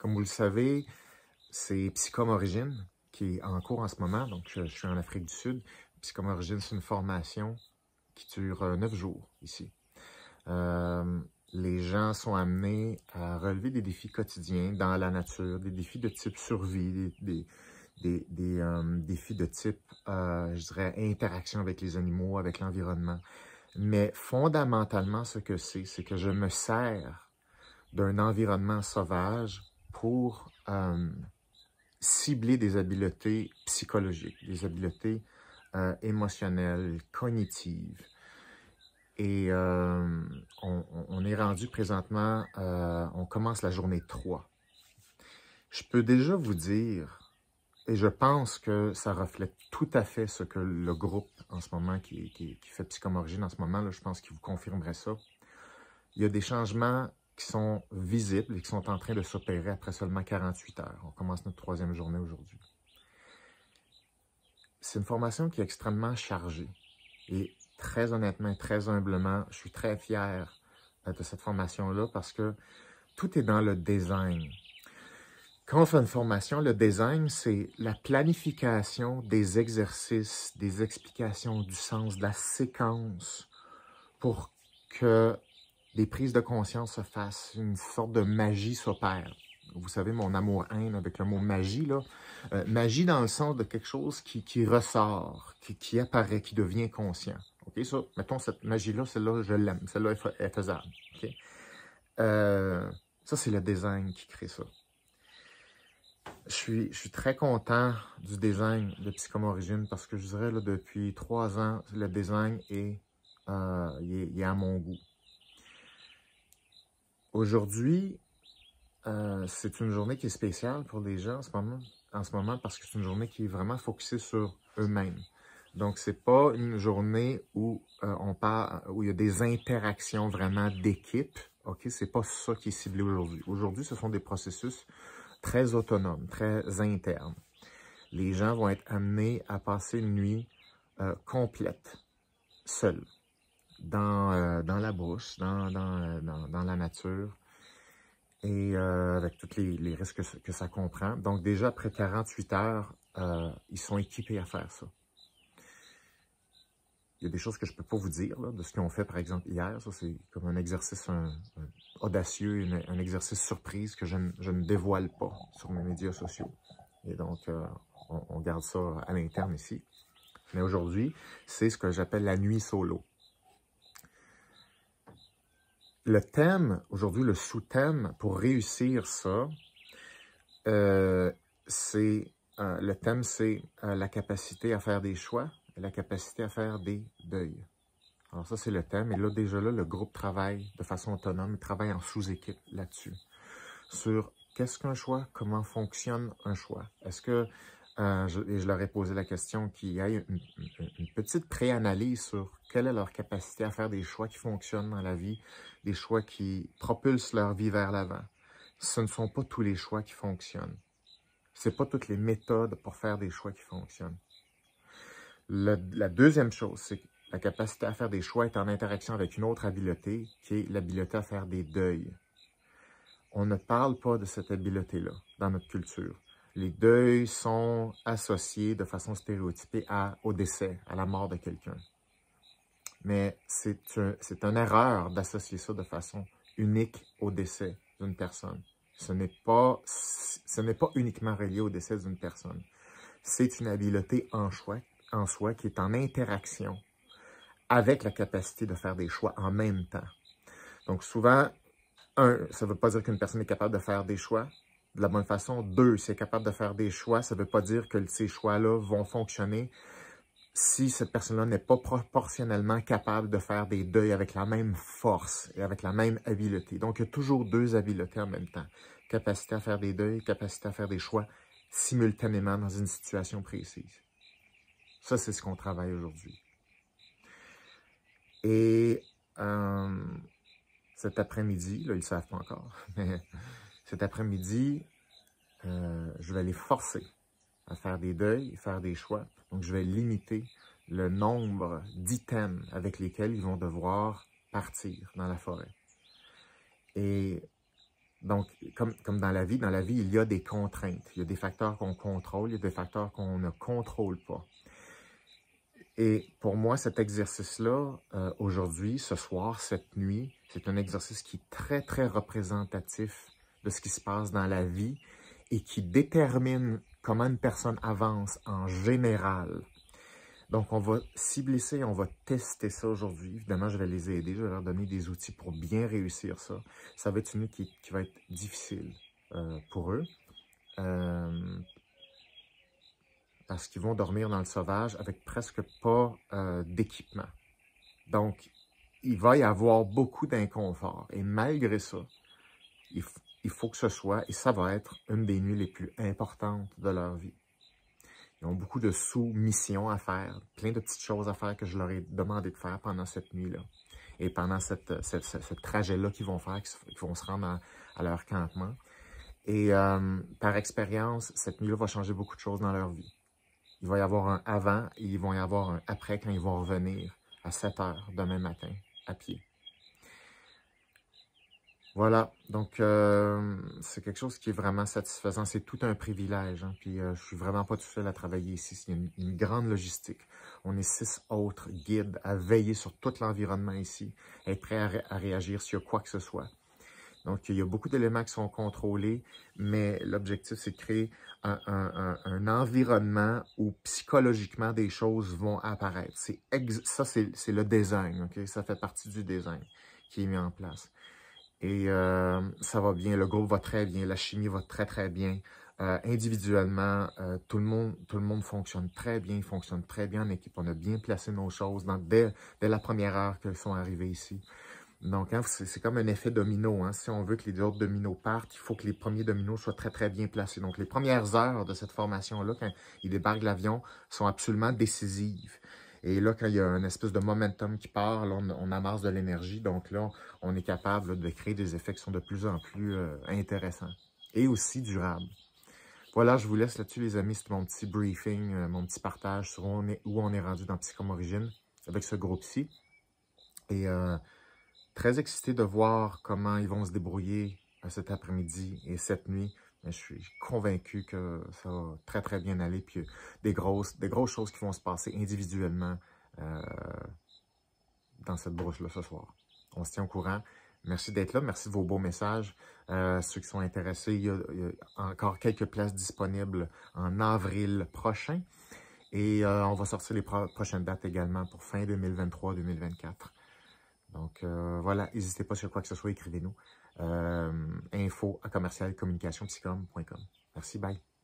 Comme vous le savez, c'est Psychom Origine qui est en cours en ce moment. Donc, je suis en Afrique du Sud. Psychom Origine, c'est une formation qui dure 9 jours ici. Les gens sont amenés à relever des défis quotidiens dans la nature, des défis de type survie, des défis de type, je dirais, interaction avec les animaux, avec l'environnement. Mais fondamentalement, ce que c'est que je me sers d'un environnement sauvage pour cibler des habiletés psychologiques, des habiletés émotionnelles, cognitives. Et on est rendu présentement, on commence la journée 3. Je peux déjà vous dire, et je pense que ça reflète tout à fait ce que le groupe en ce moment, qui fait Psychom Origine en ce moment, là, je pense qu'il vous confirmerait ça. Il y a des changements qui sont visibles et qui sont en train de s'opérer après seulement 48 heures. On commence notre 3e journée aujourd'hui. C'est une formation qui est extrêmement chargée. Et très honnêtement, très humblement, je suis très fier de cette formation-là parce que tout est dans le design. Quand on fait une formation, le design, c'est la planification des exercices, des explications du sens, de la séquence pour que des prises de conscience se fassent, une sorte de magie s'opère. Vous savez, mon amour-haine avec le mot magie, là. Magie dans le sens de quelque chose qui ressort, qui apparaît, qui devient conscient. OK, ça, mettons, cette magie-là, celle-là, je l'aime. Celle-là est faisable. OK? Ça, c'est le design qui crée ça. Je suis très content du design de Psychom Origine parce que je dirais, là, depuis 3 ans, le design il est à mon goût. Aujourd'hui, c'est une journée qui est spéciale pour les gens en ce moment parce que c'est une journée qui est vraiment focusée sur eux-mêmes. Donc, c'est pas une journée où où il y a des interactions vraiment d'équipe. OK? C'est pas ça qui est ciblé aujourd'hui. Aujourd'hui, ce sont des processus très autonomes, très internes. Les gens vont être amenés à passer une nuit complète, seuls, dans la brousse, dans la nature, et avec tous les risques que ça comprend. Donc déjà, après 48 heures, ils sont équipés à faire ça. Il y a des choses que je ne peux pas vous dire là, de ce qu'ils ont fait, par exemple, hier. Ça, c'est comme un exercice audacieux, un exercice surprise que je ne dévoile pas sur mes médias sociaux. Et donc, on garde ça à l'interne ici. Mais aujourd'hui, c'est ce que j'appelle la nuit solo. Le thème, aujourd'hui, le sous-thème pour réussir ça, le thème, c'est la capacité à faire des choix, la capacité à faire des deuils. Alors ça, c'est le thème. Et là, déjà là, le groupe travaille de façon autonome, il travaille en sous-équipe là-dessus. Sur qu'est-ce qu'un choix, comment fonctionne un choix. Est-ce que, je leur ai posé la question, qu'il y ait une petite pré-analyse sur quelle est leur capacité à faire des choix qui fonctionnent dans la vie, des choix qui propulsent leur vie vers l'avant. Ce ne sont pas tous les choix qui fonctionnent. Ce n'est pas toutes les méthodes pour faire des choix qui fonctionnent. La deuxième chose, c'est que la capacité à faire des choix est en interaction avec une autre habileté, qui est l'habileté à faire des deuils. On ne parle pas de cette habileté-là dans notre culture. Les deuils sont associés de façon stéréotypée au décès, à la mort de quelqu'un. Mais c'est une erreur d'associer ça de façon unique au décès d'une personne. Ce n'est pas uniquement relié au décès d'une personne. C'est une habileté en soi qui est en interaction avec la capacité de faire des choix en même temps. Donc souvent, 1, ça ne veut pas dire qu'une personne est capable de faire des choix de la bonne façon. 2, si elle est capable de faire des choix, ça ne veut pas dire que ces choix-là vont fonctionner si cette personne-là n'est pas proportionnellement capable de faire des deuils avec la même force et avec la même habileté. Donc, il y a toujours 2 habiletés en même temps. Capacité à faire des deuils, capacité à faire des choix simultanément dans une situation précise. Ça, c'est ce qu'on travaille aujourd'hui. Et cet après-midi, là, ils ne le savent pas encore, mais cet après-midi, je vais les forcer à faire des deuils, faire des choix. Donc, je vais limiter le nombre d'items avec lesquels ils vont devoir partir dans la forêt. Et Donc, comme dans la vie, il y a des contraintes. Il y a des facteurs qu'on contrôle, il y a des facteurs qu'on ne contrôle pas. Et pour moi, cet exercice-là, aujourd'hui, ce soir, cette nuit, c'est un exercice qui est très, très représentatif de ce qui se passe dans la vie et qui détermine comment une personne avance en général. Donc, on va cibler ça et on va tester ça aujourd'hui. Évidemment, je vais les aider, je vais leur donner des outils pour bien réussir ça. Ça va être une nuit qui va être difficile pour eux. Parce qu'ils vont dormir dans le sauvage avec presque pas d'équipement. Donc, il va y avoir beaucoup d'inconfort. Et malgré ça, il faut que ce soit, et ça va être une des nuits les plus importantes de leur vie. Ils ont beaucoup de sous-missions à faire, plein de petites choses à faire que je leur ai demandé de faire pendant cette nuit-là. Et pendant ce trajet-là qu'ils vont faire, qu'ils vont se rendre à leur campement. Et par expérience, cette nuit-là va changer beaucoup de choses dans leur vie. Il va y avoir un avant et il va y avoir un après quand ils vont revenir à 7 heures demain matin à pied. Voilà, donc c'est quelque chose qui est vraiment satisfaisant. C'est tout un privilège, hein? Puis je suis vraiment pas tout seul à travailler ici. Il y a une grande logistique. On est 6 autres guides à veiller sur tout l'environnement ici, être prêts à réagir s'il y a quoi que ce soit. Donc, il y a beaucoup d'éléments qui sont contrôlés, mais l'objectif, c'est de créer un environnement où psychologiquement des choses vont apparaître. Ça, c'est le design, ok? Ça fait partie du design qui est mis en place. Et ça va bien, le groupe va très bien, la chimie va très, très bien. Individuellement, tout le monde fonctionne très bien, il fonctionne très bien en équipe. On a bien placé nos choses dès la première heure qu'ils sont arrivés ici. Donc, hein, c'est comme un effet domino. Hein. Si on veut que les autres dominos partent, il faut que les premiers dominos soient très, très bien placés. Donc, les premières heures de cette formation-là, quand ils débarquent de l'avion, sont absolument décisives. Et là, quand il y a une espèce de momentum qui part, là, on amasse de l'énergie. Donc là, on est capable là, de créer des effets qui sont de plus en plus intéressants et aussi durables. Voilà, je vous laisse là-dessus, les amis. C'était mon petit briefing, mon petit partage sur où on est rendu dans Psychom Origine avec ce groupe-ci. Et très excité de voir comment ils vont se débrouiller cet après-midi et cette nuit. Mais je suis convaincu que ça va très, très bien aller. Puis des grosses choses qui vont se passer individuellement dans cette brouche-là ce soir. On se tient au courant. Merci d'être là. Merci de vos beaux messages. Ceux qui sont intéressés, il y a encore quelques places disponibles en avril prochain. Et on va sortir les prochaines dates également pour fin 2023-2024. Donc, voilà, n'hésitez pas sur quoi que ce soit, écrivez-nous. info@commercialcommunicationpsychom.com. Merci, bye.